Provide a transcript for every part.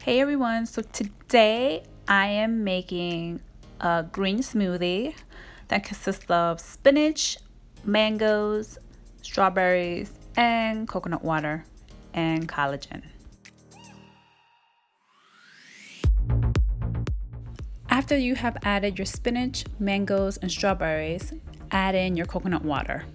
Hey everyone, so today I am making a green smoothie that consists of spinach, mangoes, strawberries, and coconut water and collagen. After you have added your spinach, mangoes, and strawberries, add in your coconut water.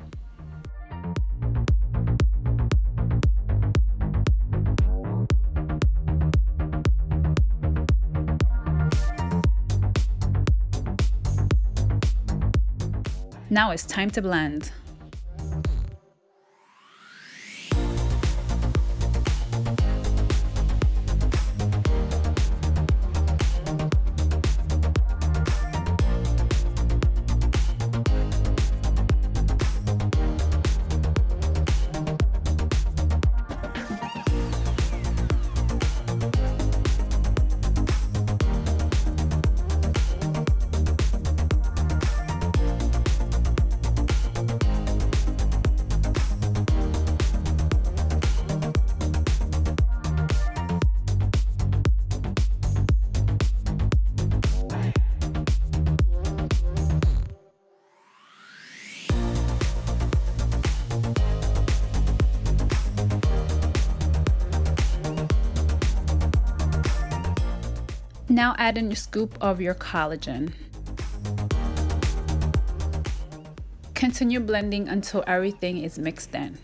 Now it's time to blend. Now add in a scoop of your collagen. Continue blending until everything is mixed in.